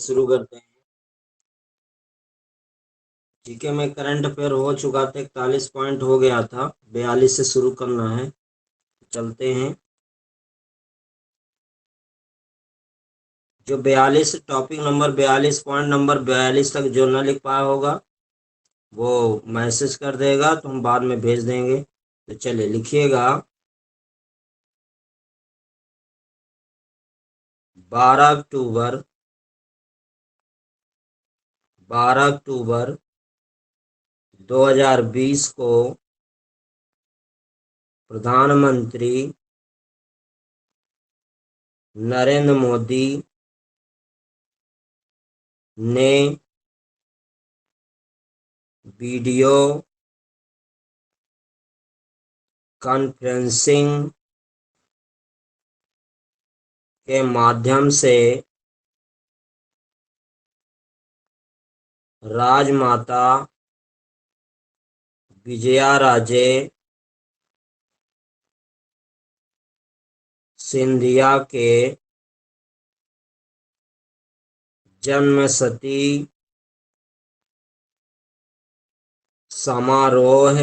शुरू करते हैं। जीके में करंट अफेयर हो चुका था, 41 पॉइंट हो गया था, 42 से शुरू करना है। चलते हैं। जो 42 टॉपिक नंबर 42 पॉइंट नंबर 42 तक जो न लिख पाया होगा वो मैसेज कर देगा, तो हम बाद में भेज देंगे। तो चलिए लिखिएगा। 12 अक्टूबर 2020 को प्रधानमंत्री नरेंद्र मोदी ने वीडियो कॉन्फ्रेंसिंग के माध्यम से राजमाता विजयाराजे सिंधिया के जन्मशती समारोह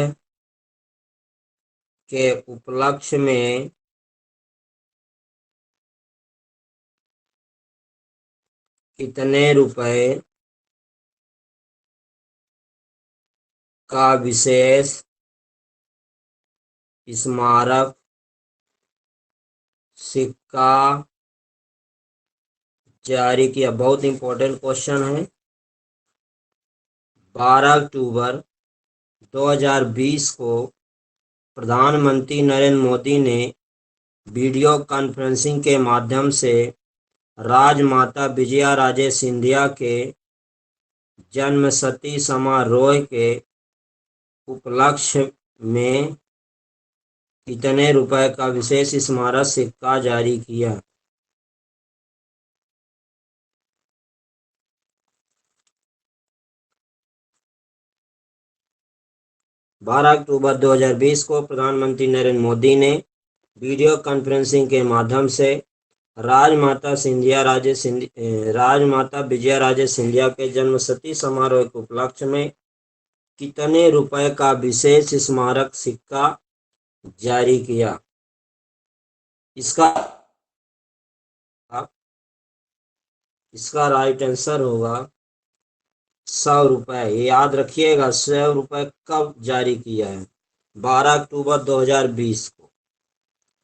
के उपलक्ष्य में कितने रुपए का विशेष स्मारक सिक्का जारी किया। बहुत इंपॉर्टेंट क्वेश्चन है। 12 अक्टूबर 2020 को प्रधानमंत्री नरेंद्र मोदी ने वीडियो कॉन्फ्रेंसिंग के माध्यम से राजमाता विजयाराजे सिंधिया के जन्मशती समारोह के उपलक्ष्य में कितने रुपए का विशेष स्मारक सिक्का जारी किया। बारह अक्टूबर 2020 को प्रधानमंत्री नरेंद्र मोदी ने वीडियो कॉन्फ्रेंसिंग के माध्यम से राजमाता विजयाराजे सिंधिया के जन्मशती समारोह के उपलक्ष्य में कितने रुपए का विशेष स्मारक सिक्का जारी किया। इसका राइट आंसर होगा 100 रुपए। ये याद रखिएगा, 100 रुपए कब जारी किया है? 12 अक्टूबर 2020 को।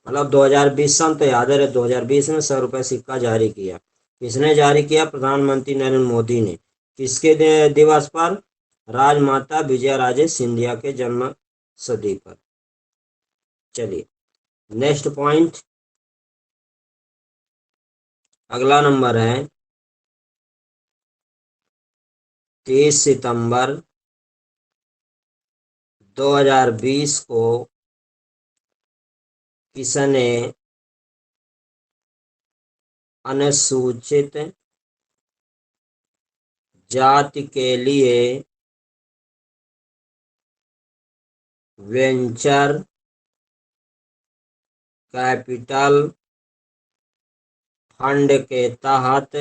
मतलब 2020 सन तो याद है, 2020 में 100 रुपए सिक्का जारी किया। किसने जारी किया? प्रधानमंत्री नरेंद्र मोदी ने। किसके दिवस पर? राजमाता विजयाराजे सिंधिया के जन्म शती पर। चलिए नेक्स्ट पॉइंट, अगला नंबर है 30 सितंबर 2020 को किसने अनुसूचित जाति के लिए वेंचर कैपिटल फंड के तहत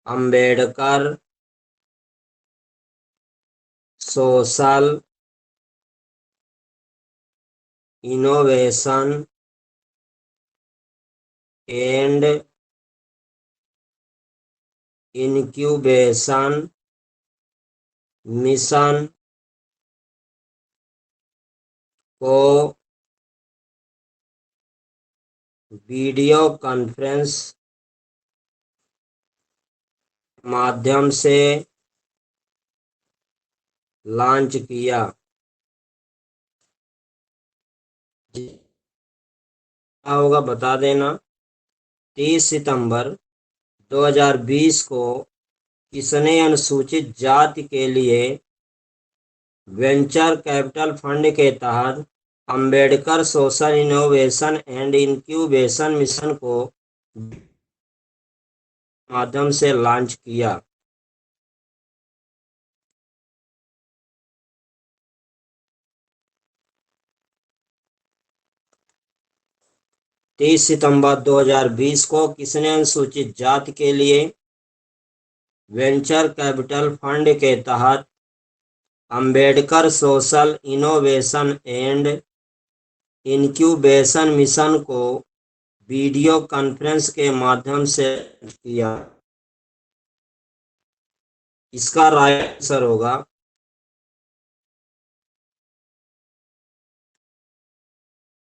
Ambedkar social innovation and incubation mission को वीडियो कॉन्फ्रेंस माध्यम से लॉन्च किया। क्या होगा बता देना। 30 सितंबर 2020 को किसने अनुसूचित जाति के लिए वेंचर कैपिटल फंड के तहत Ambedkar social innovation and incubation mission को माध्यम से लॉन्च किया? 30 सितंबर 2020 को किसने अनुसूचित जाति के लिए वेंचर कैपिटल फंड के तहत Ambedkar social innovation and incubation mission को वीडियो कॉन्फ्रेंस के माध्यम से किया? इसका राइट आंसर होगा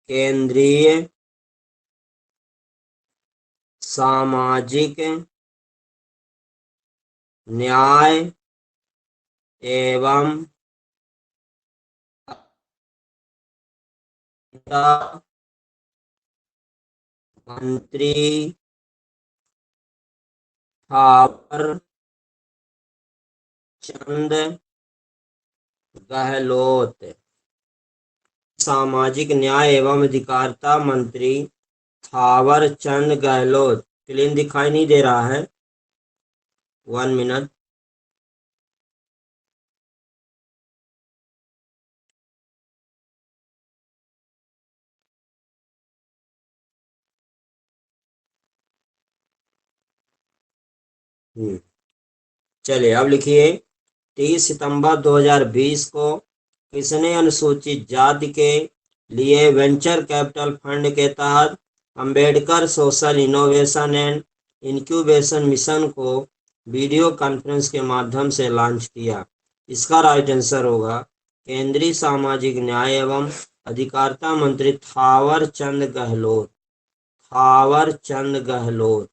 केंद्रीय सामाजिक न्याय एवं मंत्री थावर चंद गहलोत। सामाजिक न्याय एवं अधिकारिता मंत्री थावर चंद गहलोत। क्लीन दिखाई नहीं दे रहा है, 1 मिनट। चलिए अब लिखिए, 30 सितंबर 2020 को किसने अनुसूचित जाति के लिए वेंचर कैपिटल फंड के तहत Ambedkar social innovation and incubation mission को वीडियो कॉन्फ्रेंस के माध्यम से लॉन्च किया? इसका राइट आंसर होगा केंद्रीय सामाजिक न्याय एवं अधिकारिता मंत्री थावर चंद गहलोत। थावर चंद गहलोत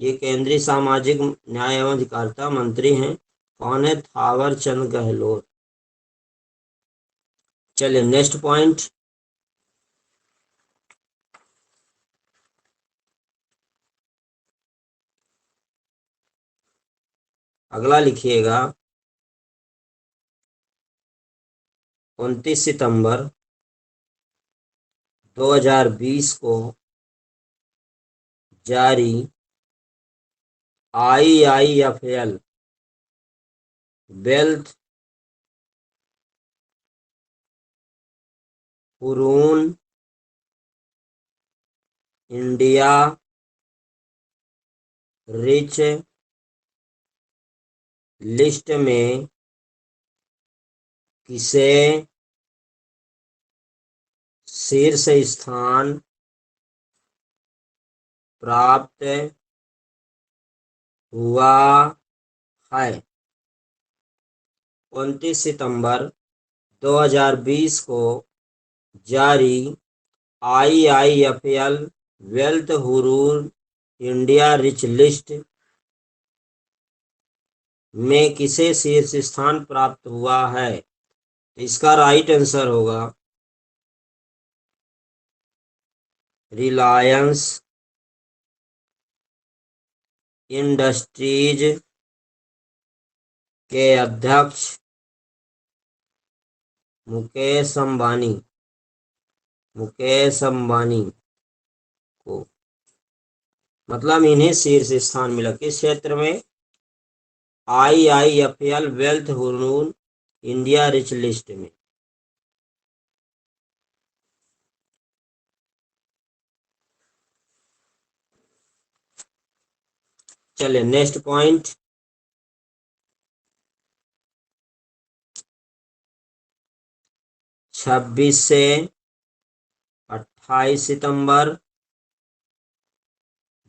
ये केंद्रीय सामाजिक न्याय एवं अधिकारिता मंत्री हैं। कौन है? थावर चंद गहलोत। चलिए नेक्स्ट पॉइंट। अगला लिखिएगा, 29 सितंबर 2020 को जारी IIFL wealth Hurun India rich list में किसे शीर्ष स्थान प्राप्त हुआ है? 29 सितंबर 2020 को जारी IIFL wealth Hurun India rich list में किसे शीर्ष स्थान प्राप्त हुआ है? इसका राइट आंसर होगा रिलायंस इंडस्ट्रीज के अध्यक्ष मुकेश अंबानी को, मतलब इन्हें शीर्ष स्थान मिला किस क्षेत्र में? IIFL wealth Hurun India rich list में। चलिए नेक्स्ट पॉइंट। 26 से 28 सितंबर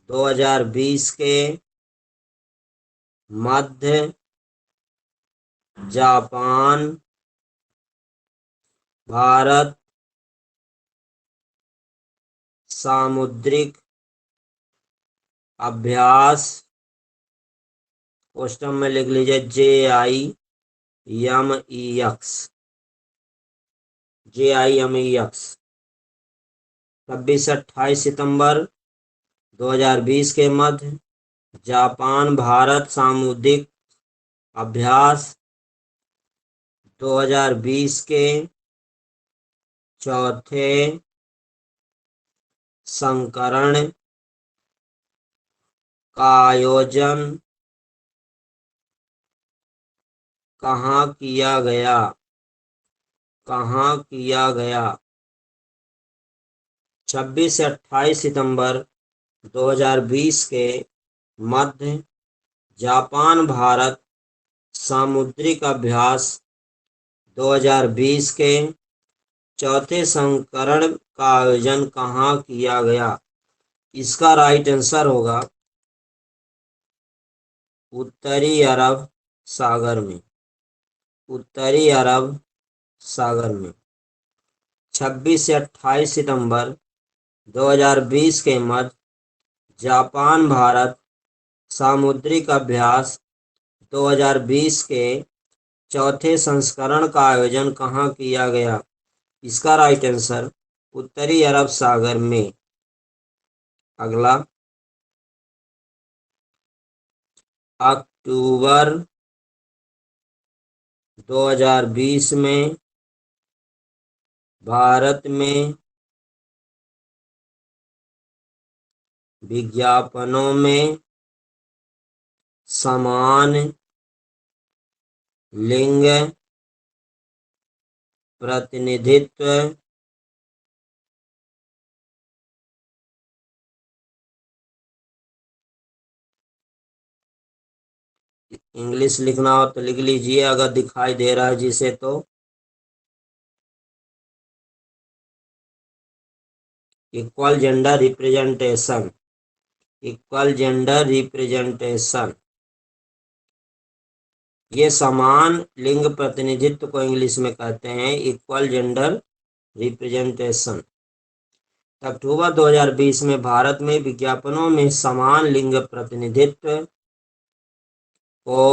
2020 के मध्य जापान भारत सामुद्रिक अभ्यास, क्वेश्चन में लिख लीजिए JIMEX। 26 से 28 सितंबर 2020 के मध्य जापान भारत सामुद्रिक अभ्यास 2020 के चौथे संस्करण का आयोजन कहाँ किया गया? 26 से 28 सितंबर 2020 के मध्य जापान भारत सामुद्रिक अभ्यास 2020 के चौथे संस्करण का आयोजन कहाँ किया गया? इसका राइट आंसर होगा उत्तरी अरब सागर में। उत्तरी अरब सागर में 26 से 28 सितंबर 2020 के मध्य जापान भारत सामुद्रिक अभ्यास 2020 के चौथे संस्करण का आयोजन कहाँ किया गया? इसका राइट आंसर उत्तरी अरब सागर में। अगला, अक्टूबर 2020 में भारत में विज्ञापनों में समान लिंग प्रतिनिधित्व इंग्लिश लिखना हो तो लिख लीजिए, अगर दिखाई दे रहा है जिसे तो। Equal gender representation, equal gender representation, ये समान लिंग प्रतिनिधित्व को इंग्लिश में कहते हैं इक्वल जेंडर रिप्रेजेंटेशन। अक्टूबर 2020 में भारत में विज्ञापनों में समान लिंग प्रतिनिधित्व को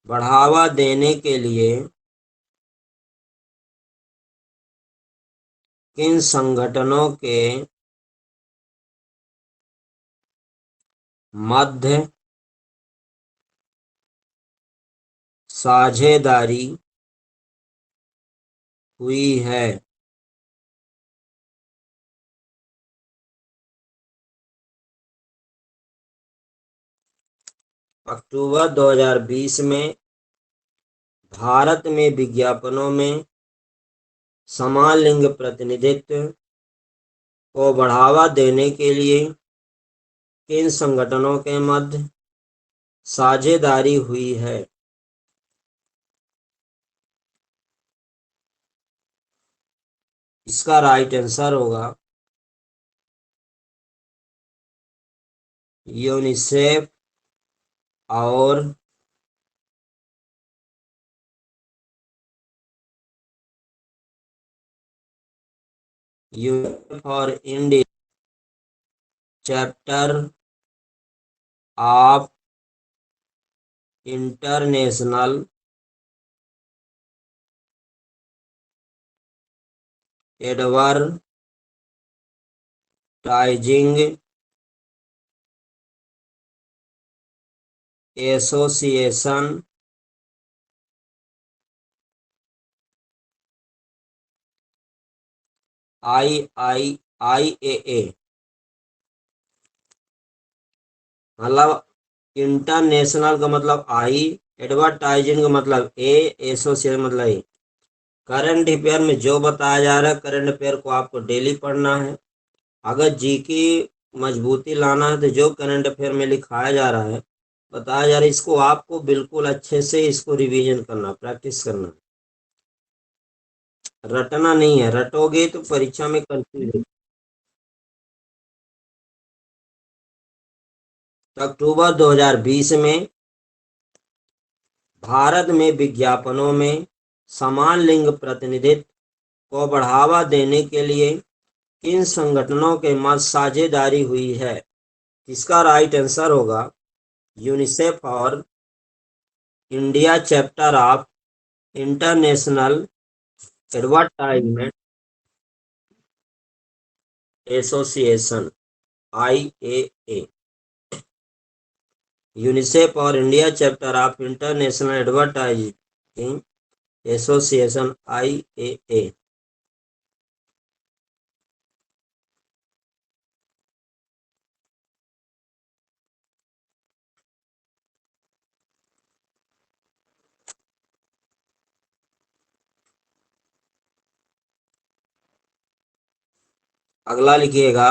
बढ़ावा देने के लिए किन संगठनों के मध्य साझेदारी हुई है? अक्टूबर 2020 में भारत में विज्ञापनों में समान लिंग प्रतिनिधित्व को बढ़ावा देने के लिए किन संगठनों के मध्य साझेदारी हुई है? इसका राइट आंसर होगा यूनिसेफ और UNICEF for India chapter of international advertising association IAA, मतलब इंटरनेशनल का मतलब आई, एडवर्टाइजिंग का मतलब ए, एसोसिएशन मतलब ए। करंट अफेयर में जो बताया जा रहा है, करंट अफेयर को आपको डेली पढ़ना है। अगर जी की मजबूती लाना है तो जो करंट अफेयर में लिखाया जा रहा है, बताया जा रहा है, इसको आपको बिल्कुल अच्छे से इसको रिवीजन करना, प्रैक्टिस करना, रटना नहीं है। रटोगे तो परीक्षा में कंफ्यूज। अक्टूबर 2020 में भारत में विज्ञापनों में समान लिंग प्रतिनिधित्व को बढ़ावा देने के लिए किन संगठनों के मध्य साझेदारी हुई है? इसका राइट आंसर होगा यूनिसेफ और India chapter of international advertisement association IAA। UNICEF और India chapter of international advertising association IAA। अगला लिखिएगा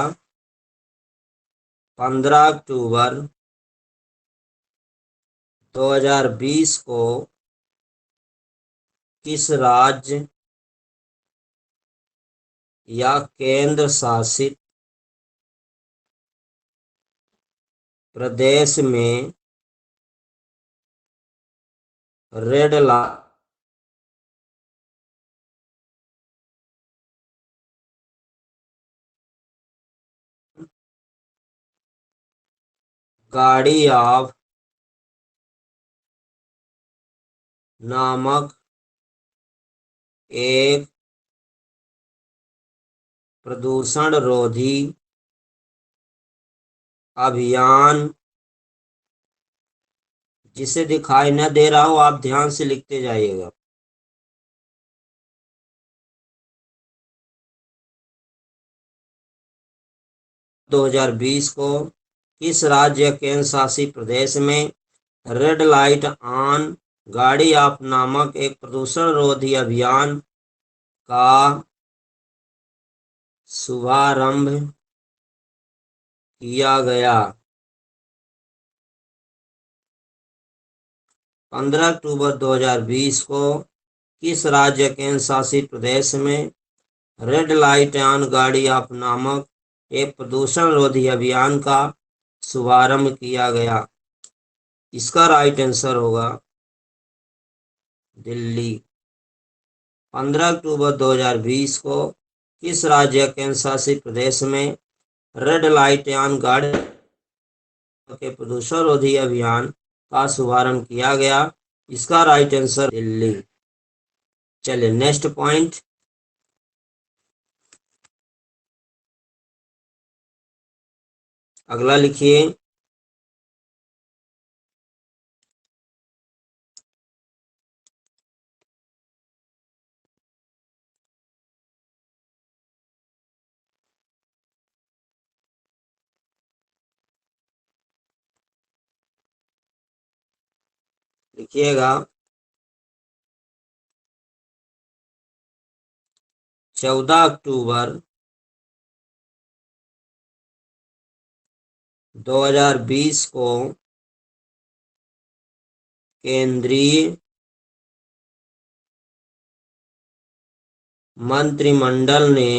15 अक्टूबर 2020 को किस राज्य या केंद्र शासित प्रदेश में रेड लाइट गाड़ी ऑफ नामक एक प्रदूषण रोधी अभियान, जिसे दिखाई न दे रहा हो आप ध्यान से लिखते जाइएगा। दो हजार बीस को किस राज्य या केंद्र शासित प्रदेश में रेड लाइट ऑन गाड़ी ऑफ नामक एक प्रदूषण रोधी अभियान का शुभारंभ किया गया। 15 अक्टूबर 2020 को किस राज्य केंद्र शासित प्रदेश में रेड लाइट ऑन गाड़ी ऑफ नामक एक प्रदूषण रोधी अभियान का शुभारंभ किया गया। इसका राइट आंसर होगा दिल्ली। 15 अक्टूबर 2020 को किस राज्य केंद्र शासित प्रदेश में रेड लाइट ऑन गाड़ी के प्रदूषण रोधी अभियान का शुभारंभ किया गया। इसका राइट आंसर दिल्ली। चलिए नेक्स्ट पॉइंट, अगला लिखिए लिखिएगा 14 अक्टूबर 2020 को केंद्रीय मंत्रिमंडल ने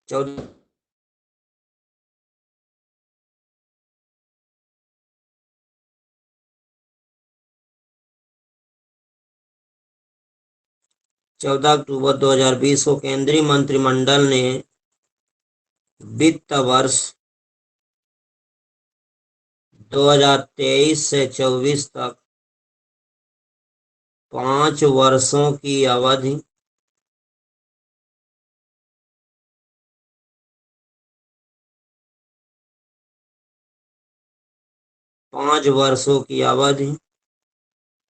चौदह 14 अक्टूबर 2020 को केंद्रीय मंत्रिमंडल ने वित्त वर्ष 2023 से 24 तक 5 वर्षों की अवधि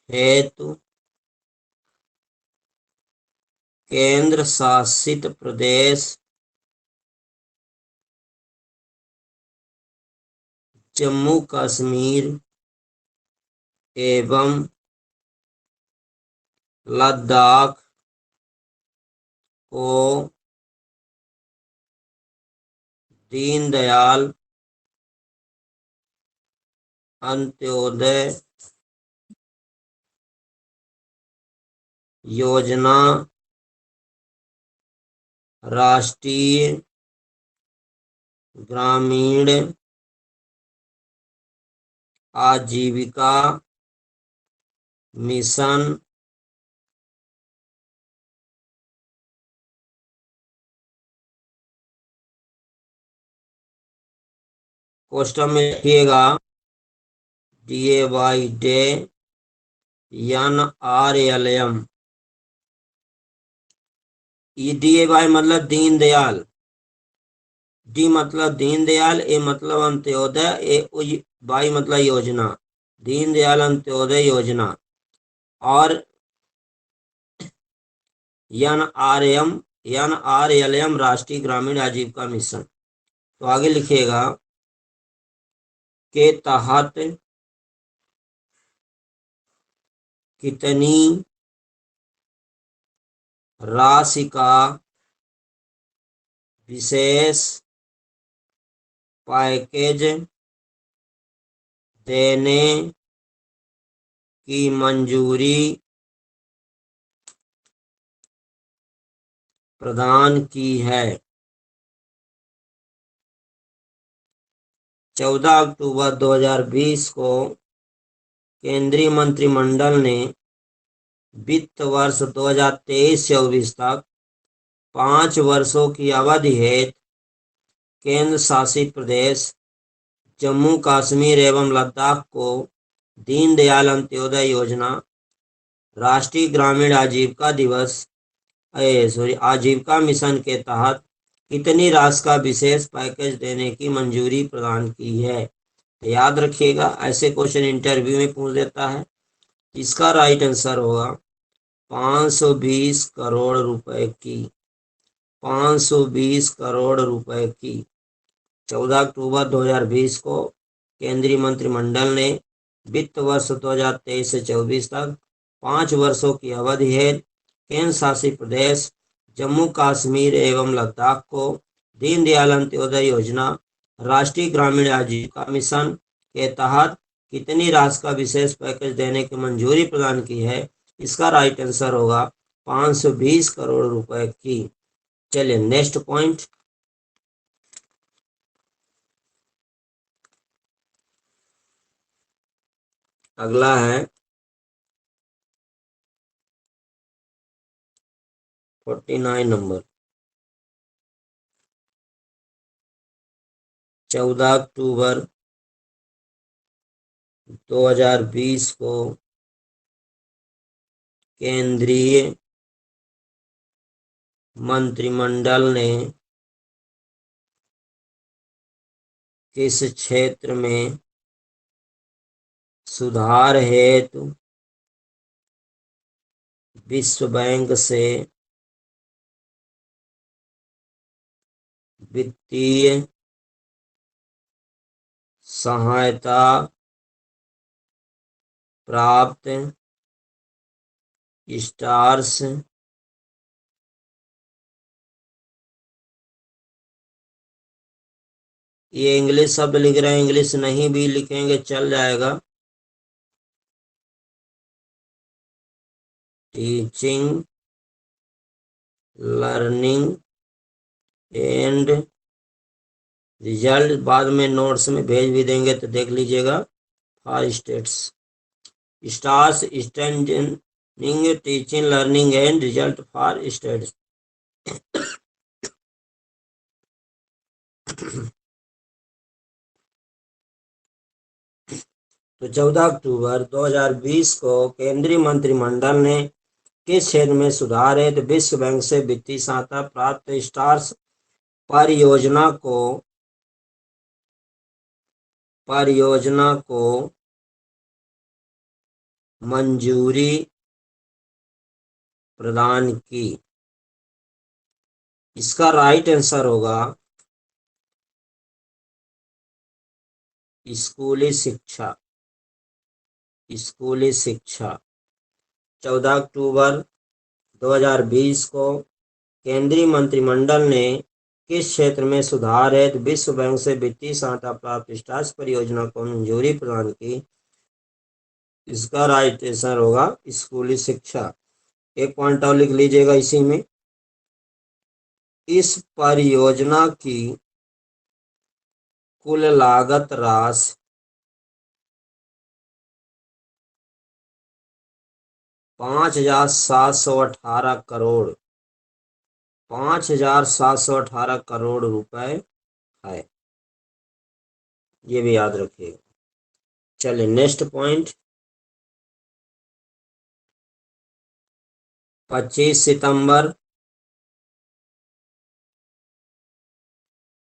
हेतु केंद्र शासित प्रदेश जम्मू कश्मीर एवं लद्दाख को दीनदयाल अंत्योदय योजना राष्ट्रीय ग्रामीण आजीविका मिशन क्वेश्चन में लिखिएगा DAY NRLM। DAY मतलब दीनदयाल, डी मतलब दीनदयाल, ए मतलब अंत्योदय, वाई मतलब योजना, दीनदयाल अंत्योदय योजना। और NRLM राष्ट्रीय ग्रामीण आजीविका मिशन। तो आगे लिखिएगा के तहत कितनी राशि का विशेष पैकेज देने की मंजूरी प्रदान की है। 14 अक्टूबर 2020 को केंद्रीय मंत्रिमंडल ने वित्त वर्ष 2023-24 तक 5 वर्षों की अवधि हेतु केंद्र शासित प्रदेश जम्मू कश्मीर एवं लद्दाख को दीनदयाल अंत्योदय योजना, राष्ट्रीय ग्रामीण आजीविका मिशन के तहत कितनी राशि का विशेष पैकेज देने की मंजूरी प्रदान की है। तो याद रखिएगा, ऐसे क्वेश्चन इंटरव्यू में पूछ देता है। इसका राइट आंसर होगा 520 करोड़ रुपए की, 520 करोड़ रुपए की। 14 अक्टूबर 2020 को केंद्रीय मंत्रिमंडल ने वित्त वर्ष 2023 से 24 तक 5 वर्षों की अवधि है केंद्र शासित प्रदेश जम्मू कश्मीर एवं लद्दाख को दीनदयाल अंत्योदय योजना, राष्ट्रीय ग्रामीण आजीविका मिशन के तहत कितनी राशि का विशेष पैकेज देने की मंजूरी प्रदान की है। इसका राइट आंसर होगा 520 करोड़ रुपए की। चलिए नेक्स्ट पॉइंट, अगला है 49 नंबर। 14 अक्टूबर 2020 को केंद्रीय मंत्रिमंडल ने किस क्षेत्र में सुधार हेतु विश्व बैंक से वित्तीय सहायता प्राप्त स्टार्स ये इंग्लिश शब्द लिख रहे हैं, इंग्लिश नहीं भी लिखेंगे चल जाएगा। टीचिंग लर्निंग एंड रिजल्ट बाद में नोट्स में भेज भी देंगे तो देख लीजिएगा। For states stars standing teaching learning and result for states. तो 14 अक्टूबर 2020 को केंद्रीय मंत्रिमंडल ने किस क्षेत्र में सुधार हेतु विश्व बैंक से वित्तीय सहायता प्राप्त स्टार्स परियोजना को मंजूरी प्रदान की। इसका राइट आंसर होगा स्कूली शिक्षा, स्कूली शिक्षा। 14 अक्टूबर 2020 को केंद्रीय मंत्रिमंडल ने किस क्षेत्र में सुधार हेतु विश्व बैंक से वित्तीय सहायता प्राप्त स्टार्स परियोजना को मंजूरी प्रदान की। इसका राइट आंसर होगा स्कूली शिक्षा। एक पॉइंट और लिख लीजिएगा इसी में, इस परियोजना की कुल लागत राशि 5,718 करोड़, 5,718 करोड़ रुपए है। ये भी याद रखिएगा। चलिए नेक्स्ट पॉइंट, 25 सितंबर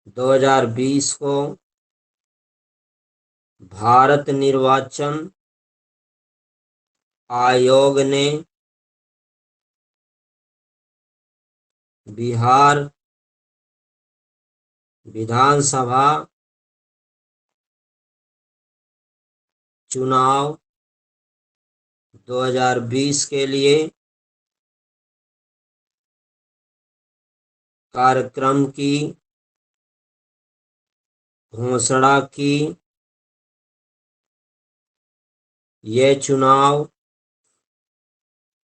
2020 को भारत निर्वाचन आयोग ने बिहार विधानसभा चुनाव 2020 के लिए कार्यक्रम की घोषणा की। ये चुनाव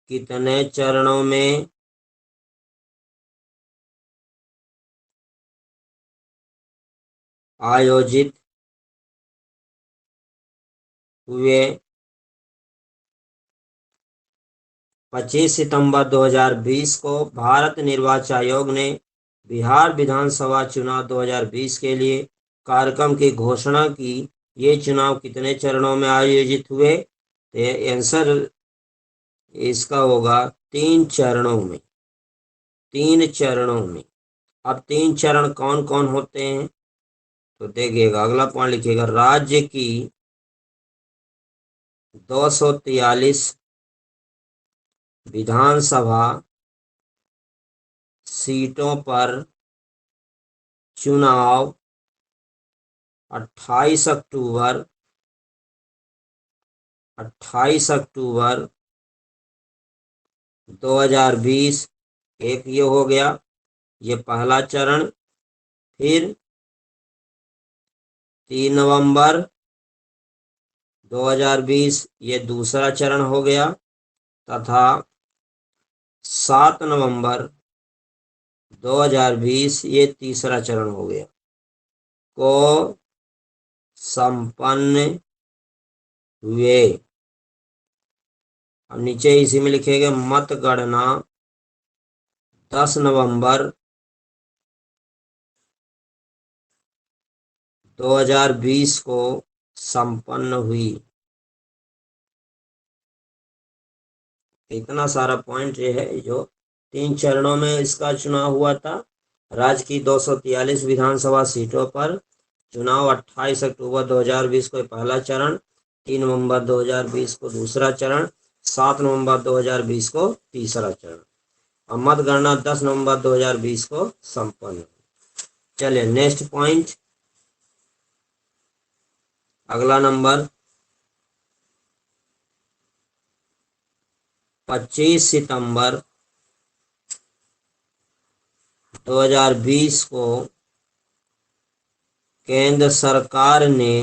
कितने चरणों में आयोजित हुए? 25 सितंबर 2020 को भारत निर्वाचन आयोग ने बिहार विधानसभा चुनाव 2020 के लिए कार्यक्रम की घोषणा की। ये चुनाव कितने चरणों में आयोजित हुए? तो आंसर इसका होगा 3 चरणों में। 3 चरणों में। अब 3 चरण कौन कौन होते हैं तो देखिएगा, अगला पॉइंट लिखिएगा। राज्य की 243 विधानसभा सीटों पर चुनाव 28 अक्टूबर 2020 एक ये हो गया, ये पहला चरण। फिर 3 नवंबर 2020 ये दूसरा चरण हो गया, तथा 7 नवंबर 2020 ये तीसरा चरण हो गया को संपन्न हुए। अब नीचे इसी में लिखेंगे मतगणना 10 नवंबर 2020 को संपन्न हुई। इतना सारा पॉइंट ये है जो 3 चरणों में इसका चुनाव हुआ था। राज्य की 243 विधानसभा सीटों पर चुनाव 28 अक्टूबर 2020 को पहला चरण, 3 नवंबर 2020 को दूसरा चरण, 7 नवंबर 2020 को तीसरा चरण। और मतगणना 10 नवंबर 2020 को संपन्न। चलिए नेक्स्ट पॉइंट, अगला नंबर 25 सितंबर 2020 को केंद्र सरकार ने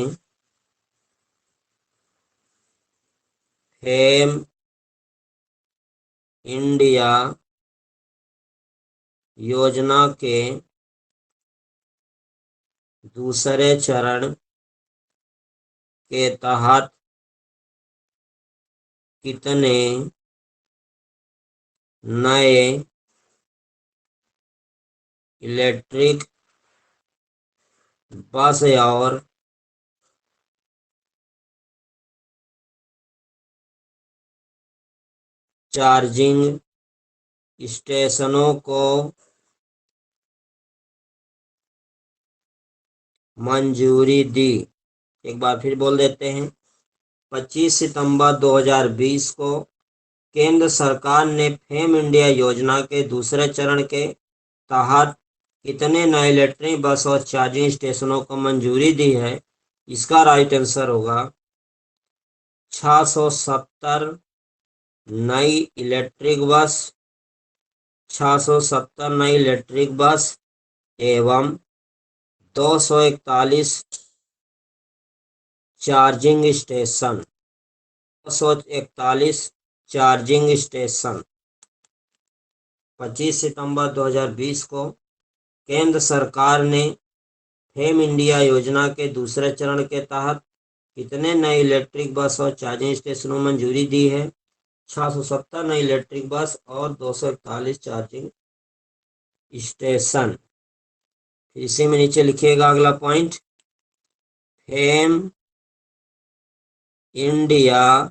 फेम इंडिया योजना के दूसरे चरण के तहत कितने नए इलेक्ट्रिक बस और चार्जिंग स्टेशनों को मंजूरी दी? एक बार फिर बोल देते हैं। 25 सितंबर 2020 को केंद्र सरकार ने फेम इंडिया योजना के दूसरे चरण के तहत कितने नए इलेक्ट्रिक बस और चार्जिंग स्टेशनों को मंजूरी दी है? इसका राइट आंसर होगा 670 नई इलेक्ट्रिक बस, 670 नई इलेक्ट्रिक बस एवं 241 चार्जिंग स्टेशन। 241 चार्जिंग स्टेशन 25 सितंबर 2020 को केंद्र सरकार ने फेम इंडिया योजना के दूसरे चरण के तहत कितने नए इलेक्ट्रिक बस और चार्जिंग स्टेशनों में मंजूरी दी है? 670 नए इलेक्ट्रिक बस और 241 चार्जिंग स्टेशन। इसी में नीचे लिखिएगा अगला पॉइंट, फेम इंडिया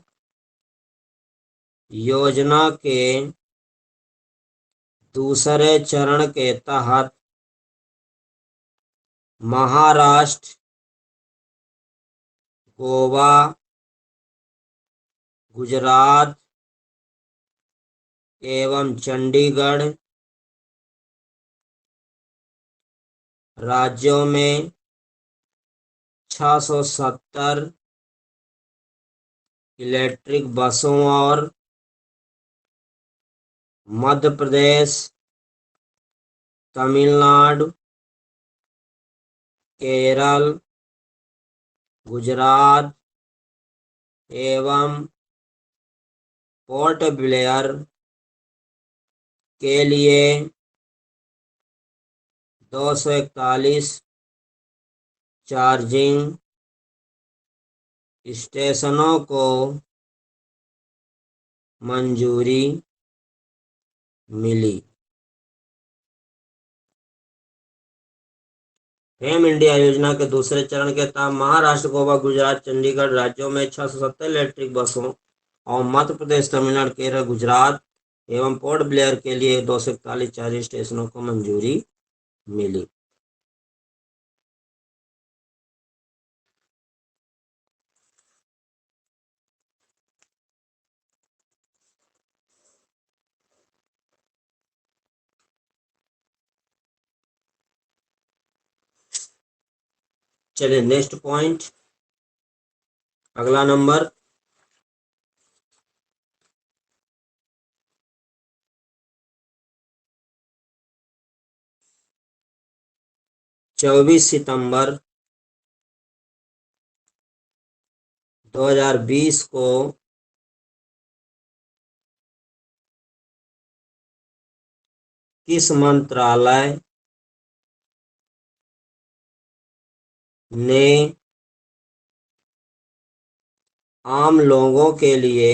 योजना के दूसरे चरण के तहत महाराष्ट्र, गोवा, गुजरात एवं चंडीगढ़ राज्यों में 670 इलेक्ट्रिक बसों और मध्य प्रदेश, तमिलनाडु, केरल, गुजरात एवं पोर्ट ब्लेयर के लिए 241 चार्जिंग स्टेशनों को मंजूरी मिली। फेम इंडिया योजना के दूसरे चरण के तहत महाराष्ट्र, गोवा, गुजरात, चंडीगढ़ राज्यों में 670 इलेक्ट्रिक बसों और मध्य प्रदेश, तमिलनाडु, केरल, गुजरात एवं पोर्ट ब्लेयर के लिए 241 चार्जिंग स्टेशनों को मंजूरी मिली। चलिए नेक्स्ट पॉइंट, अगला नंबर, चौबीस सितंबर 2020 को किस मंत्रालय ने आम लोगों के लिए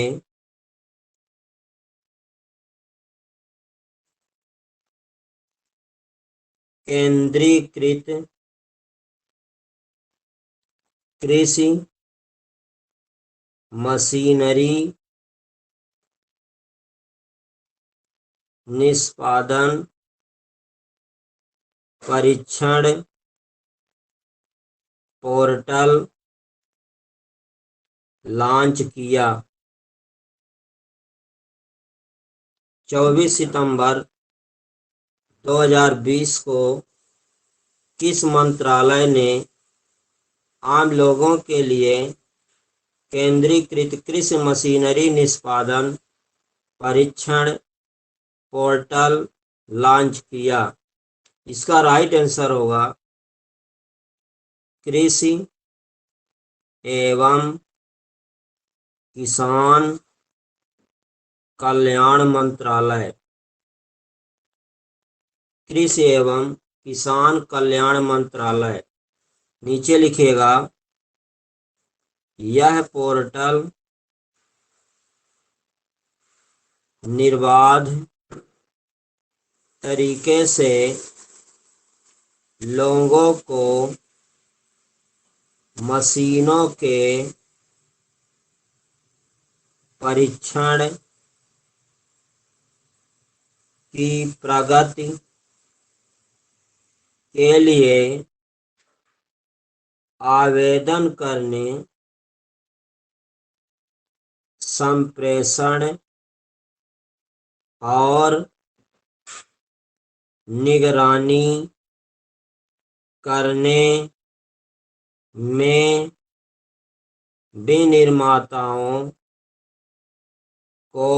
केंद्रीकृत कृषि मशीनरी निष्पादन परीक्षण पोर्टल लॉन्च किया? 24 सितंबर 2020 को किस मंत्रालय ने आम लोगों के लिए केंद्रीकृत कृषि मशीनरी निष्पादन परीक्षण पोर्टल लॉन्च किया? इसका राइट आंसर होगा कृषि एवं किसान कल्याण मंत्रालय। कृषि एवं किसान कल्याण मंत्रालय। नीचे लिखिएगा, यह पोर्टल निर्बाध तरीके से लोगों को मशीनों के परीक्षण की प्रगति के लिए आवेदन करने, संप्रेषण और निगरानी करने में विनिर्माताओं को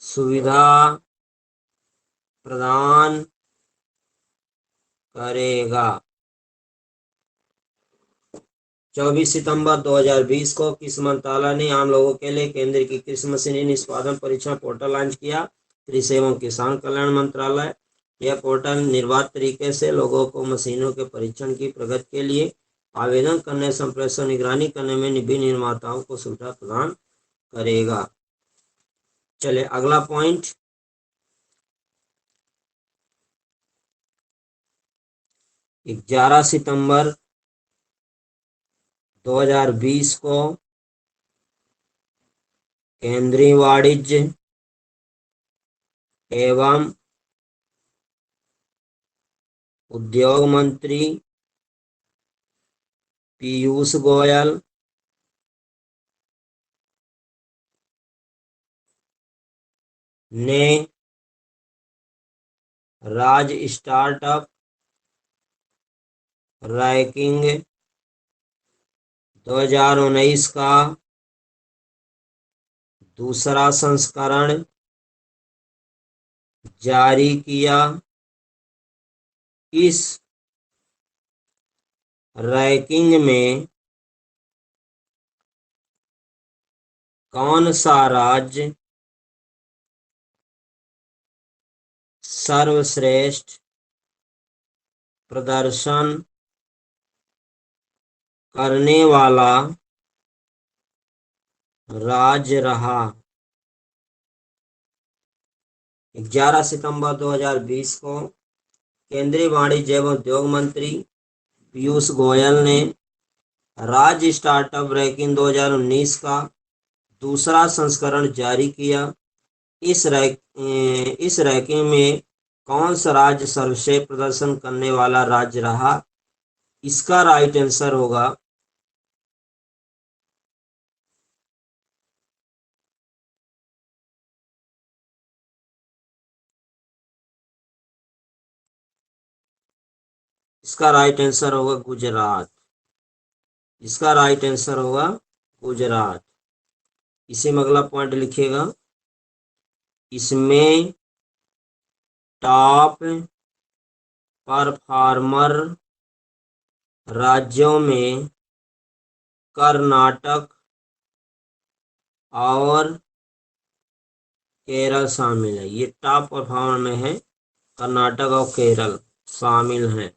सुविधा प्रदान करेगा। 24 सितंबर 2020 को किस मंत्रालय ने आम लोगों के लिए केंद्र की कृषि मशीनरी निष्पादन परीक्षण पोर्टल लॉन्च किया? कृषि एवं किसान कल्याण मंत्रालय। यह पोर्टल निर्बाध तरीके से लोगों को मशीनों के परीक्षण की प्रगति के लिए आवेदन करने, संप्रेषण, निगरानी करने में विनिर्माताओं को सुविधा प्रदान करेगा। चले अगला पॉइंट, 11 सितंबर 2020 को केंद्रीय वाणिज्य एवं उद्योग मंत्री पीयूष गोयल ने राज्य स्टार्टअप रैंकिंग 2019 का दूसरा संस्करण जारी किया। इस रैंकिंग में कौन सा राज्य सर्वश्रेष्ठ प्रदर्शन करने वाला राज्य रहा? 11 सितंबर 2020 को केंद्रीय वाणिज्य एवं उद्योग मंत्री पीयूष गोयल ने राज्य स्टार्टअप रैंकिंग 2019 का दूसरा संस्करण जारी किया। इस रैंकिंग में कौन सा राज्य सर्वश्रेष्ठ प्रदर्शन करने वाला राज्य रहा? इसका राइट आंसर होगा गुजरात। इसका राइट आंसर होगा गुजरात। इसी में अगला पॉइंट लिखिएगा, इसमें टॉप परफॉर्मर राज्यों में कर्नाटक और केरल शामिल है। ये टॉप परफॉर्मर में है, कर्नाटक और केरल शामिल हैं।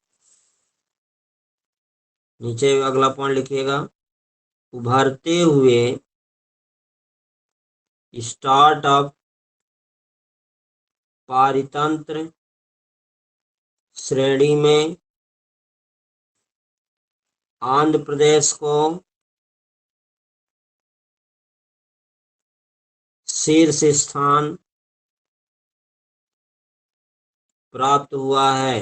नीचे अगला पॉइंट लिखिएगा, उभरते हुए स्टार्टअप पारितंत्र श्रेणी में आंध्र प्रदेश को शीर्ष स्थान प्राप्त हुआ है।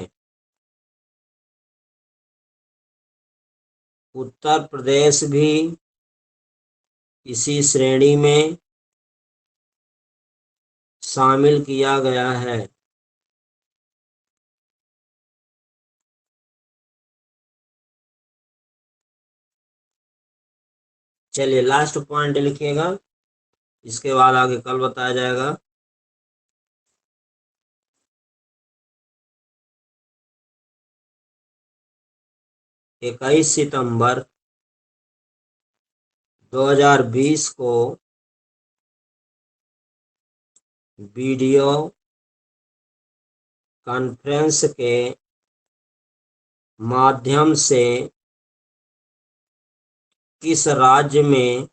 उत्तर प्रदेश भी इसी श्रेणी में शामिल किया गया है। चलिए लास्ट पॉइंट लिखिएगा, इसके बाद आगे कल बताया जाएगा। इक्कीस सितंबर 2020 को वीडियो कॉन्फ्रेंस के माध्यम से किस राज्य में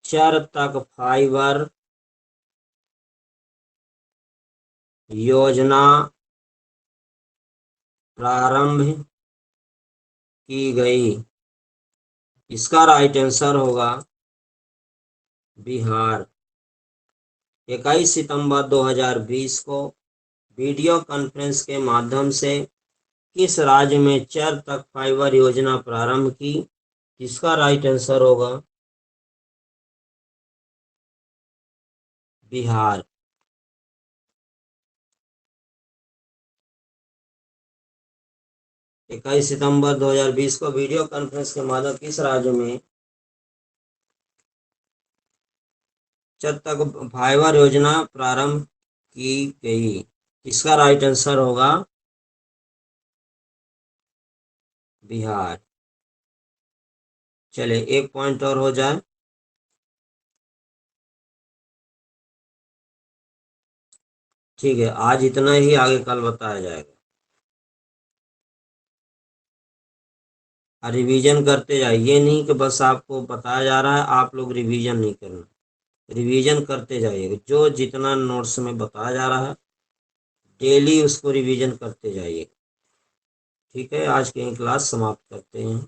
चर तक फाइबर योजना प्रारंभ की गई? इसका राइट आंसर होगा बिहार। 21 सितंबर 2020 को वीडियो कॉन्फ्रेंस के माध्यम से किस राज्य में चर तक फाइबर योजना प्रारंभ की? इसका राइट आंसर होगा बिहार। 21 सितंबर 2020 को वीडियो कॉन्फ्रेंस के माध्यम किस राज्य में चर तक फाइबर योजना प्रारंभ की गई? इसका राइट आंसर होगा बिहार। चलिए एक पॉइंट और हो जाए। ठीक है, आज इतना ही, आगे कल बताया जाएगा। रिवीजन करते जाइए, ये नहीं कि बस आपको बताया जा रहा है आप लोग रिवीजन नहीं करना, रिवीजन करते जाइएगा। जो जितना नोट्स में बताया जा रहा है डेली उसको रिवीजन करते जाइए। ठीक है, आज की क्लास समाप्त करते हैं।